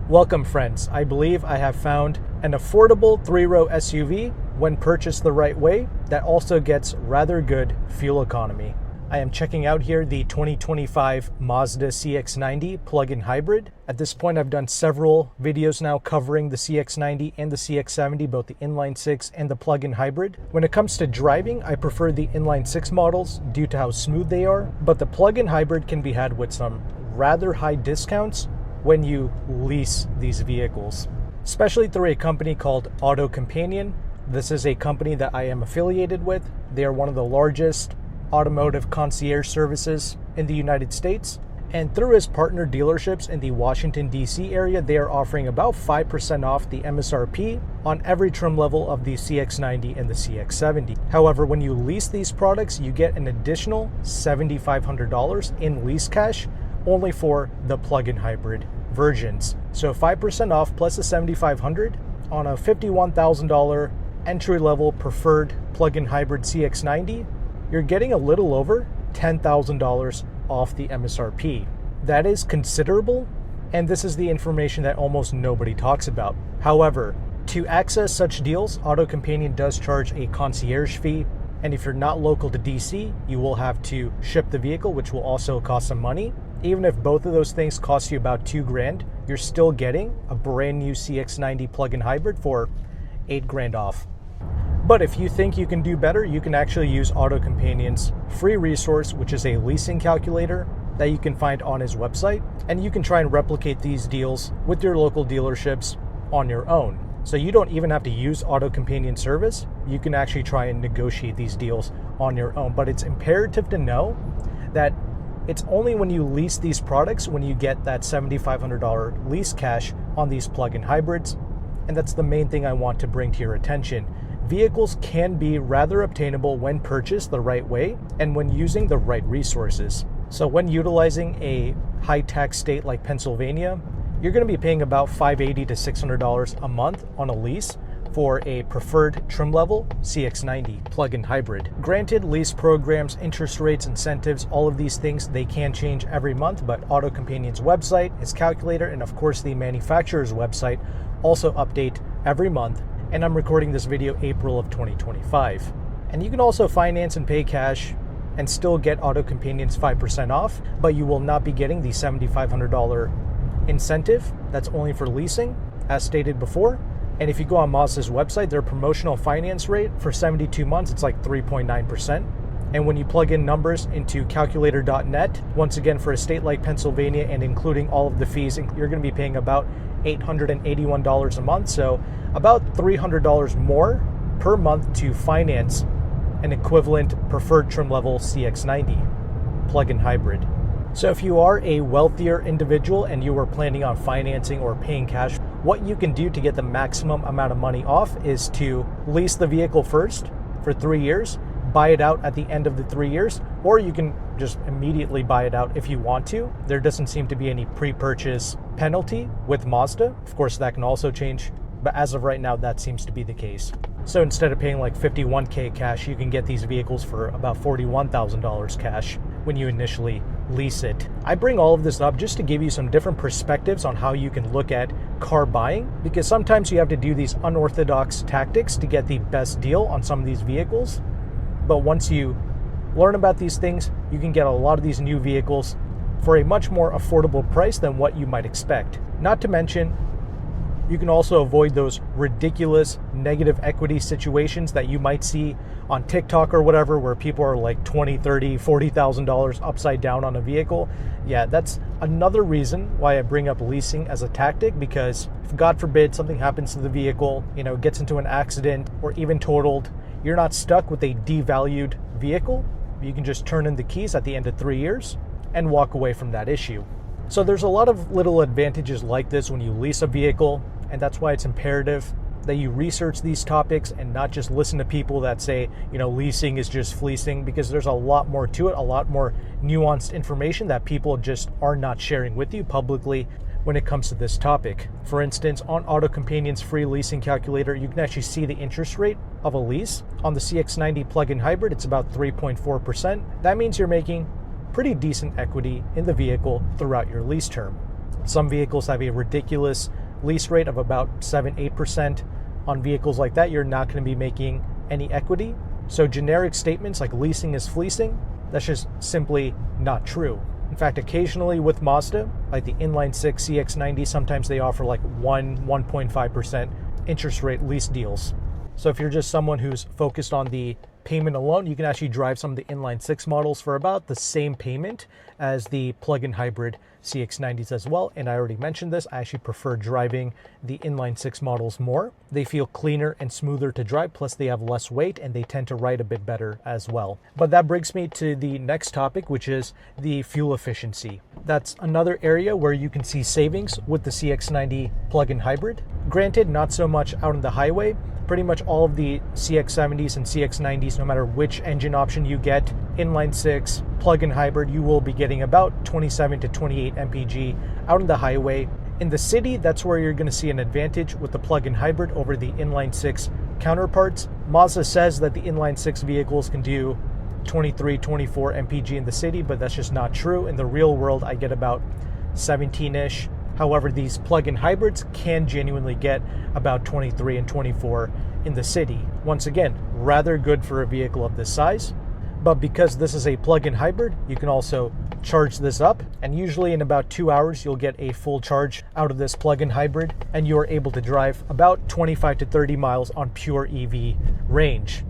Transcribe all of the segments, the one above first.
Welcome friends, I believe I have found an affordable 3-row SUV when purchased the right way that also gets rather good fuel economy. I am checking out here the 2025 Mazda CX-90 plug-in hybrid. At this point I've done several videos now covering the CX-90 and the CX-70, both the inline-6 and the plug-in hybrid. When it comes to driving, I prefer the inline-6 models due to how smooth they are, but the plug-in hybrid can be had with some rather high discounts when you lease these vehicles, especially through a company called AutoCompanion. This is a company that I am affiliated with. They are one of the largest automotive concierge services in the United States. And through his partner dealerships in the Washington, D.C. area, they are offering about 5% off the MSRP on every trim level of the CX-90 and the CX-70. However, when you lease these products, you get an additional $7,500 in lease cash only for the plug-in hybrid versions. So 5% off plus the $7,500 on a $51,000 entry-level preferred plug-in hybrid CX-90, you're getting a little over $10,000 off the MSRP. That is considerable, and this is the information that almost nobody talks about. However, to access such deals, AutoCompanion does charge a concierge fee, and if you're not local to DC, you will have to ship the vehicle, which will also cost some money. Even if both of those things cost you about $2,000, you're still getting a brand new CX-90 plug-in hybrid for $8,000 off. But if you think you can do better, you can actually use AutoCompanion's free resource, which is a leasing calculator that you can find on his website, and you can try and replicate these deals with your local dealerships on your own. So you don't even have to use AutoCompanion service. You can actually try and negotiate these deals on your own. But it's imperative to know that it's only when you lease these products when you get that $7,500 lease cash on these plug-in hybrids. And that's the main thing I want to bring to your attention. Vehicles can be rather obtainable when purchased the right way and when using the right resources. So when utilizing a high-tax state like Pennsylvania, you're going to be paying about $580 to $600 a month on a lease for a preferred trim level CX-90 plug-in hybrid. Granted, lease programs, interest rates, incentives, all of these things, they can change every month, but AutoCompanion's website, its calculator, and of course the manufacturer's website also update every month. And I'm recording this video April of 2025. And you can also finance and pay cash and still get AutoCompanion's 5% off, but you will not be getting the $7,500 incentive. That's only for leasing, as stated before. And if you go on Mazda's website, their promotional finance rate for 72 months, it's like 3.9%. And when you plug in numbers into calculator.net, once again, for a state like Pennsylvania and including all of the fees, you're going to be paying about $881 a month. So about $300 more per month to finance an equivalent preferred trim level CX-90 plug-in hybrid. So if you are a wealthier individual and you are planning on financing or paying cash, what you can do to get the maximum amount of money off is to lease the vehicle first for 3 years, buy it out at the end of the 3 years, or you can just immediately buy it out if you want to. There doesn't seem to be any pre-purchase penalty with Mazda. Of course, that can also change, but as of right now, that seems to be the case. So instead of paying like $51,000 cash, you can get these vehicles for about $41,000 cash when you initially lease it. I bring all of this up just to give you some different perspectives on how you can look at car buying, because sometimes you have to do these unorthodox tactics to get the best deal on some of these vehicles. But once you learn about these things, you can get a lot of these new vehicles for a much more affordable price than what you might expect. Not to mention, you can also avoid those ridiculous negative equity situations that you might see on TikTok or whatever, where people are like $20,000, $30,000, $40,000 upside down on a vehicle. Yeah, that's another reason why I bring up leasing as a tactic, because if God forbid something happens to the vehicle, gets into an accident or even totaled, you're not stuck with a devalued vehicle. You can just turn in the keys at the end of 3 years and walk away from that issue. So there's a lot of little advantages like this when you lease a vehicle, and that's why it's imperative that you research these topics and not just listen to people that say, leasing is just fleecing, because there's a lot more to it, a lot more nuanced information that people just are not sharing with you publicly when it comes to this topic. For instance, on AutoCompanion's free leasing calculator, you can actually see the interest rate of a lease. On the CX-90 plug-in hybrid, it's about 3.4%. That means you're making pretty decent equity in the vehicle throughout your lease term. Some vehicles have a ridiculous lease rate of about 7-8%. On vehicles like that, you're not going to be making any equity. So generic statements like leasing is fleecing, that's just simply not true. In fact, occasionally with Mazda, like the inline-6 CX-90, sometimes they offer like 1.5% interest rate lease deals. So if you're just someone who's focused on the payment alone, you can actually drive some of the inline-6 models for about the same payment as the plug-in hybrid CX-90s as well. And I already mentioned this, I actually prefer driving the inline-6 models more. They feel cleaner and smoother to drive, plus they have less weight and they tend to ride a bit better as well. But that brings me to the next topic, which is the fuel efficiency. That's another area where you can see savings with the CX-90 plug-in hybrid. Granted, not so much out on the highway. Pretty much all of the CX-70s and CX-90s, no matter which engine option you get, inline-6, plug-in hybrid, you will be getting about 27 to 28 mpg out on the highway. In the city, that's where you're going to see an advantage with the plug-in hybrid over the inline-6 counterparts. Mazda says that the inline-6 vehicles can do 23, 24 mpg in the city, but that's just not true. In the real world, I get about 17-ish. However, these plug-in hybrids can genuinely get about 23 and 24 in the city. Once again, rather good for a vehicle of this size. But because this is a plug-in hybrid, you can also charge this up. And usually in about 2 hours, you'll get a full charge out of this plug-in hybrid. And you're able to drive about 25 to 30 miles on pure EV range.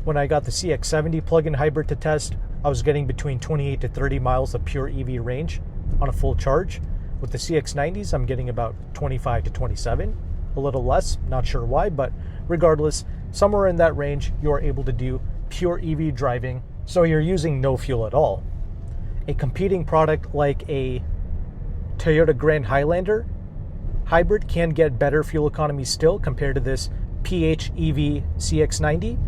When I got the CX-70 plug-in hybrid to test, I was getting between 28 to 30 miles of pure EV range on a full charge. With the CX-90s, I'm getting about 25 to 27, a little less, not sure why, but regardless, somewhere in that range, you're able to do pure EV driving, so you're using no fuel at all. A competing product like a Toyota Grand Highlander hybrid can get better fuel economy still compared to this PHEV CX-90,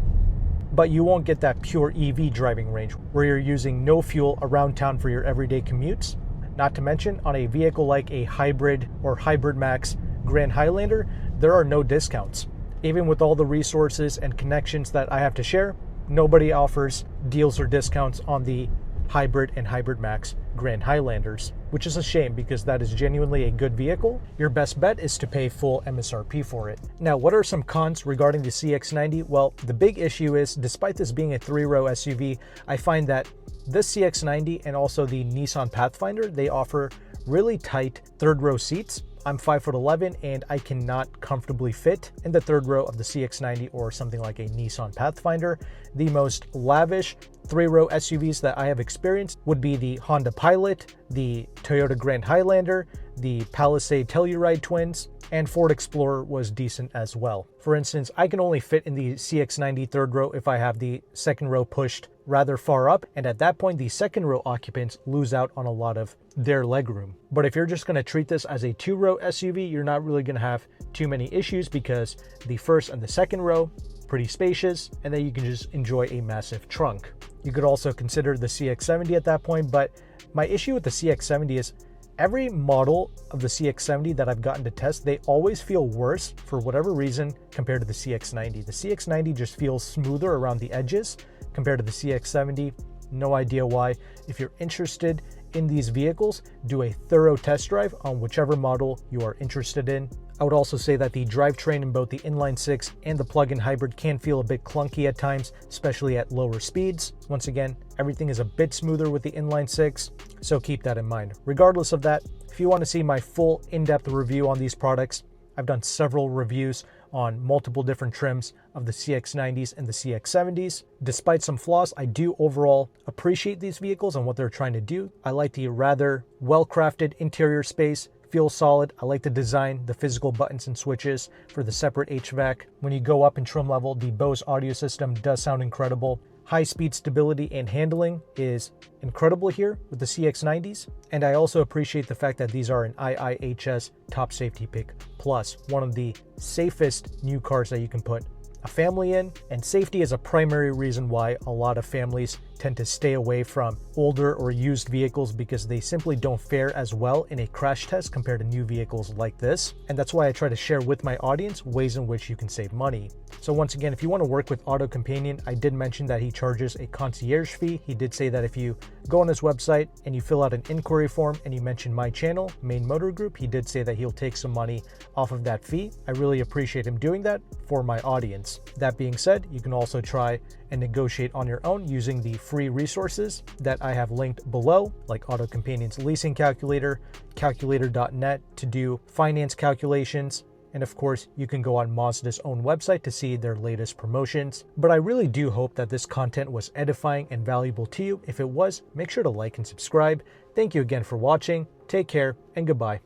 but you won't get that pure EV driving range where you're using no fuel around town for your everyday commutes. Not to mention, on a vehicle like a hybrid or Hybrid Max Grand Highlander, there are no discounts. Even with all the resources and connections that I have to share, nobody offers deals or discounts on the Hybrid and Hybrid Max Grand Highlanders, which is a shame because that is genuinely a good vehicle. Your best bet is to pay full MSRP for it. Now, what are some cons regarding the CX-90? Well, the big issue is, despite this being a 3-row SUV, I find that this CX-90 and also the Nissan Pathfinder, they offer really tight third-row seats. I'm 5'11" and I cannot comfortably fit in the third row of the CX-90 or something like a Nissan Pathfinder. The most lavish 3-row SUVs that I have experienced would be the Honda Pilot, the Toyota Grand Highlander, the Palisade Telluride twins, and Ford Explorer was decent as well. For instance, I can only fit in the CX-90 third row if I have the second row pushed rather far up, and at that point the second row occupants lose out on a lot of their legroom. But if you're just going to treat this as a 2-row SUV, you're not really going to have too many issues because the first and the second row, pretty spacious, and then you can just enjoy a massive trunk. You could also consider the CX-70 at that point, but my issue with the CX-70 is every model of the CX-70 that I've gotten to test, they always feel worse for whatever reason compared to the CX-90. The CX-90 just feels smoother around the edges compared to the CX-70. No idea why. If you're interested in these vehicles, do a thorough test drive on whichever model you are interested in. I would also say that the drivetrain in both the inline-6 and the plug-in hybrid can feel a bit clunky at times, especially at lower speeds. Once again, everything is a bit smoother with the inline-6, so keep that in mind. Regardless of that, if you want to see my full in-depth review on these products, I've done several reviews on multiple different trims of the CX-90s and the CX-70s. Despite some flaws, I do overall appreciate these vehicles and what they're trying to do. I like the rather well-crafted interior space, feels solid. I like the design, the physical buttons and switches for the separate HVAC. When you go up in trim level, the Bose audio system does sound incredible. High-speed stability and handling is incredible here with the CX-90s. And I also appreciate the fact that these are an IIHS Top Safety Pick Plus, one of the safest new cars that you can put a family in, and safety is a primary reason why a lot of families tend to stay away from older or used vehicles because they simply don't fare as well in a crash test compared to new vehicles like this. And that's why I try to share with my audience ways in which you can save money. So once again, if you want to work with AutoCompanion, I did mention that he charges a concierge fee. He did say that if you go on his website and you fill out an inquiry form and you mention my channel, Meyn Motor Group. He did say that he'll take some money off of that fee. I really appreciate him doing that for my audience. That being said, you can also try and negotiate on your own using the free resources that I have linked below, like AutoCompanion's leasing calculator, calculator.net to do finance calculations. And of course, you can go on Mazda's own website to see their latest promotions. But I really do hope that this content was edifying and valuable to you. If it was, make sure to like and subscribe. Thank you again for watching. Take care and goodbye.